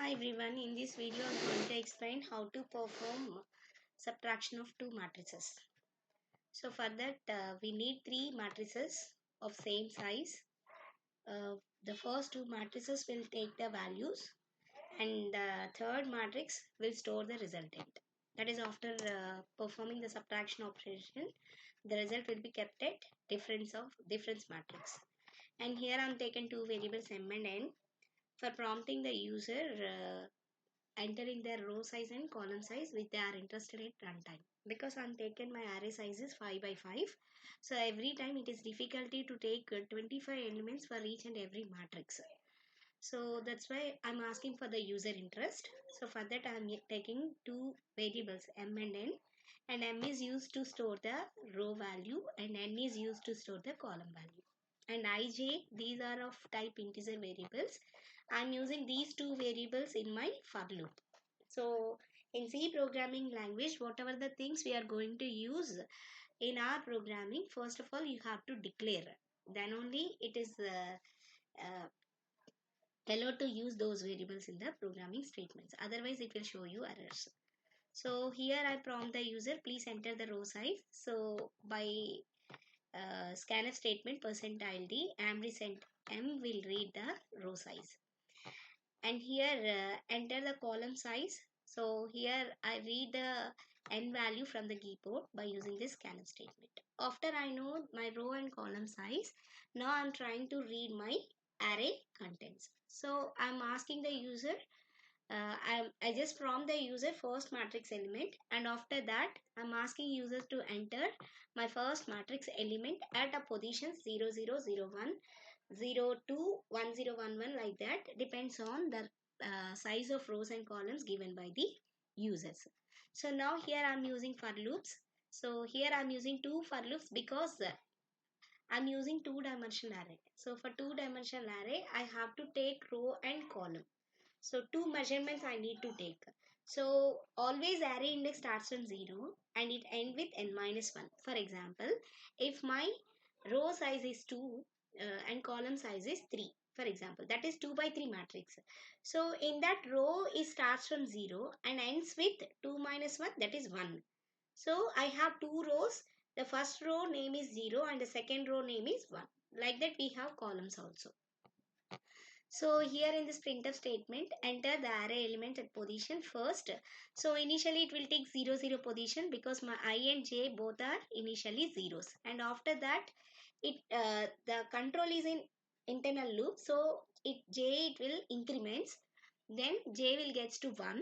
Hi everyone, in this video I am going to explain how to perform subtraction of two matrices. So for that we need three matrices of same size. The first two matrices will take the values and the third matrix will store the resultant. That is after performing the subtraction operation, the result will be kept at difference matrix. And here I am taken two variables m and n for prompting the user entering their row size and column size which they are interested in runtime. Because I'm taken my array size is 5 by 5, so every time it is difficulty to take 25 elements for each and every matrix. So that's why I'm asking for the user interest. So for that I'm taking two variables m and m is used to store the row value and n is used to store the column value. And ij, these are of type integer variables. I'm using these two variables in my for loop. So in C programming language, whatever the things we are going to use in our programming, first of all you have to declare. Then only it is allowed to use those variables in the programming statements. Otherwise it will show you errors. So here I prompt the user, please enter the row size. So by scanf statement %d ampersand m will read the row size. And here enter the column size. So here I read the n value from the keyboard by using this scanf statement. After I know my row and column size, now I'm trying to read my array contents. So I'm asking the user, I just prompt the user first matrix element, and after that I'm asking user to enter my first matrix element at a position 0 0 0 1 0 2 1 0 1 1, like that, depends on the size of rows and columns given by the users. So now here I'm using for loops. So here I'm using two for loops because I'm using two-dimensional array. So for two-dimensional array I have to take row and column. So two measurements I need to take. So always array index starts from 0 and it ends with n minus 1. For example, if my row size is 2 and column size is 3, for example, that is 2 by 3 matrix. So in that row it starts from 0 and ends with 2 minus 1, that is 1. So I have two rows. The first row name is 0 and the second row name is 1. Like that we have columns also. So here in this printf statement, enter the array element at position first. So initially it will take 0 0 position because my I and j both are initially zeros. And after that the control is in internal loop. So it will increments. Then j will gets to 1.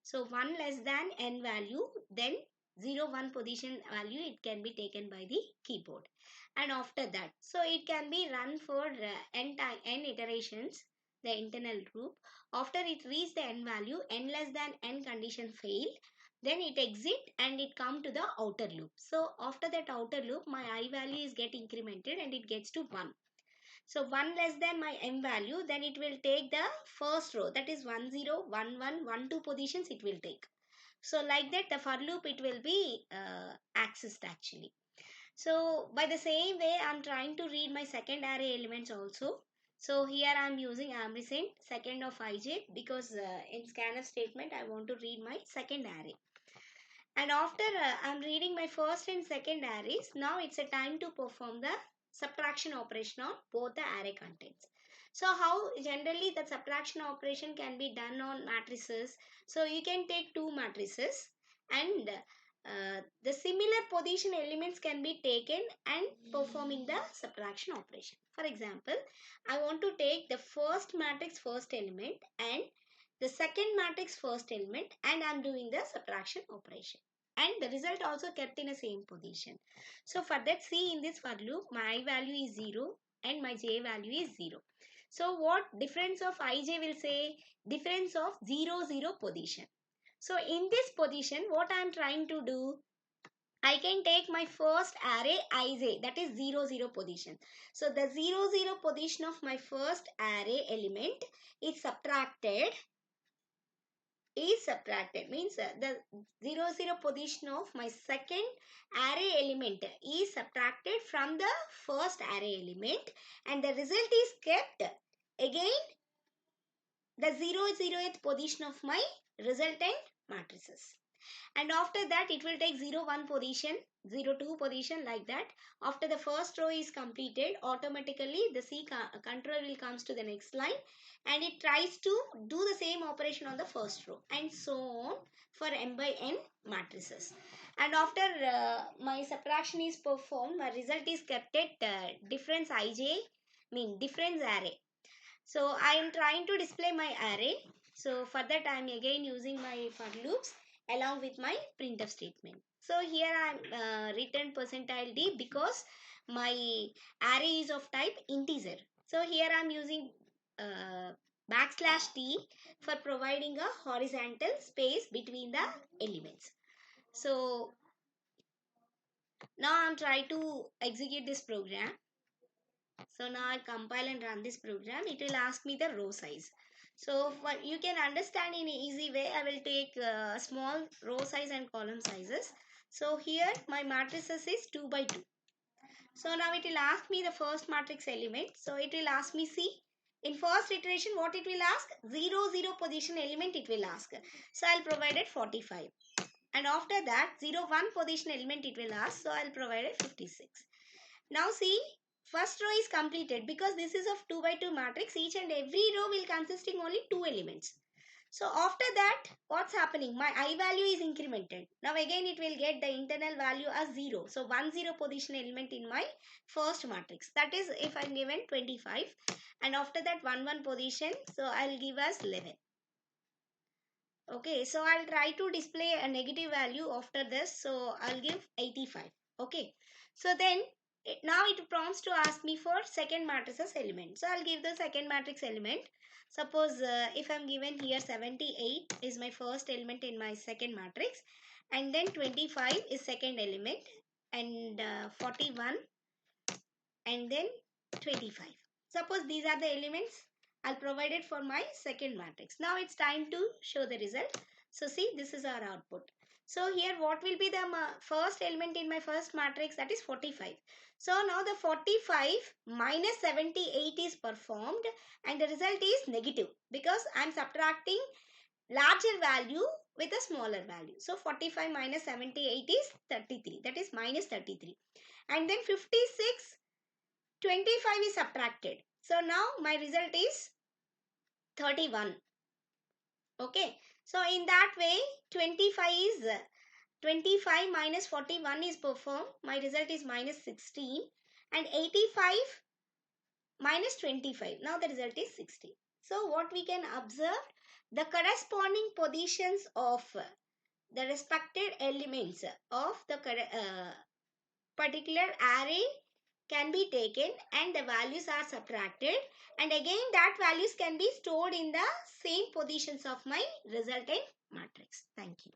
So 1 less than n value, then 0 1 position value it can be taken by the keyboard. And after that, so it can be run for n iterations, the internal loop. After it reaches the n value, n less than n condition failed, then it exit and it come to the outer loop. So after that outer loop, my I value is get incremented and it gets to 1. So 1 less than my m value, then it will take the first row, that is 1 0 1 1 1 2 positions it will take. So like that the for loop it will be accessed actually. So by the same way I'm trying to read my second array elements also. So here I'm using ampersand second of ij because in scanf statement I want to read my second array. And after I'm reading my first and second arrays, now it's a time to perform the subtraction operation on both the array contents. So how generally the subtraction operation can be done on matrices. So you can take two matrices and the similar position elements can be taken and performing the subtraction operation. For example, I want to take the first matrix first element and the second matrix first element and I am doing the subtraction operation. And the result also kept in the same position. So for that, see in this for loop, my I value is 0 and my j value is 0. So what difference of ij will say? Difference of 0 0 position. So in this position, what I am trying to do? I can take my first array ij, that is 0 0 position. So the 0 0 position of my first array element is subtracted means the 0 0 position of my second array element is subtracted from the first array element and the result is kept again the 0th position of my resultant matrices. And after that it will take 0, 1 position, 0, 2 position, like that. After the first row is completed, automatically the C control will comes to the next line and it tries to do the same operation on the first row, and so on for m by n matrices. And after my subtraction is performed, my result is kept at difference ij, mean difference array. So I am trying to display my array. So for that I am again using my for loops along with my printf statement. So here I am written percentile d because my array is of type integer. So here I am using backslash t for providing a horizontal space between the elements. So now I am trying to execute this program. So now I compile and run this program. It will ask me the row size. So for you can understand in an easy way, I will take small row size and column sizes. So here my matrices is 2 by 2. So now it will ask me the first matrix element. So it will ask me, see, in first iteration what it will ask? 0, 0 position element it will ask. So I'll provide it 45. And after that 0, 1 position element it will ask. So I'll provide it 56. Now see, first row is completed because this is of 2 by 2 matrix. Each and every row will consisting only 2 elements. So after that, what's happening? My I value is incremented. Now again it will get the internal value as 0. So 1, 0 position element in my first matrix. That is if I'm given 25. And after that 1, 1 position. So I'll give as 11. Okay, so I'll try to display a negative value after this. So I'll give 85. Okay, so then now it prompts to ask me for second matrices element. So I'll give the second matrix element. Suppose if I'm given here 78 is my first element in my second matrix, and then 25 is second element, and 41 and then 25. Suppose these are the elements I'll provide it for my second matrix. Now it's time to show the result. So see, this is our output. So here what will be the first element in my first matrix? That is 45. So now the 45 minus 78 is performed and the result is negative because I am subtracting larger value with a smaller value. So 45 minus 78 is 33. That is minus 33. And then 56, 25 is subtracted. So now my result is 31. Okay. So in that way 25 minus 41 is performed. My result is minus 16, and 85 minus 25. Now the result is 60. So what we can observe, the corresponding positions of the respected elements of the particular array can be taken and the values are subtracted, and again that values can be stored in the same positions of my resultant matrix. Thank you.